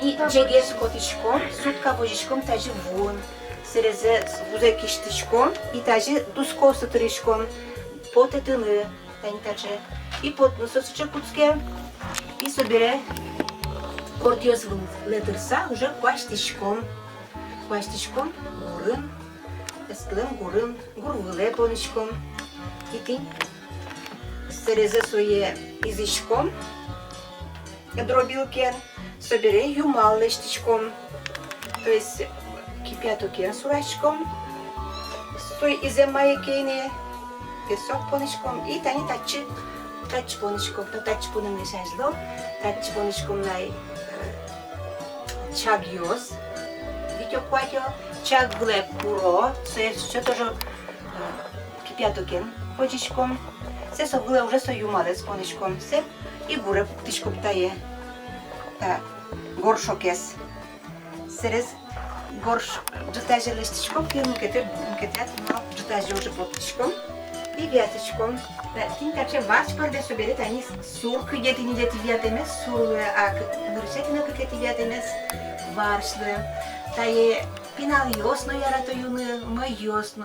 И джегес котичком, сутка водичком тажи вон. Серезе вузе киштичком и тажи дуско сатыришком. Потетыны, тань таче. И потну сосыче куцке. И собере кортиоз летырса уже кваштичком. Кваштичком гурын. Эскылым гурын, гурвыле понычком. И тень серезе своє язичком. Дробилки собере юмал лештичком, то есть кипяток сурачком, стой иземає кейне, песок поничком и тани тач поничком, то тач поним не шажло, тач поничком най чаг йос, вітьо кватьо, чаг глеб пуро, це все теж кипяток водичком, це совгле вже со юмале з поничком, все і буре птичко птає. Горшокес. Серез горш джутаже листичком, кирмукетер мал джутаже уже плотичком и вяточком. Тин каче вач пърде собере тани сур кыгети нидети вятемес, сур ак ныршетина кыгети вятемес, варшлы. Тае пинал йосно ярато юны, ма йосно.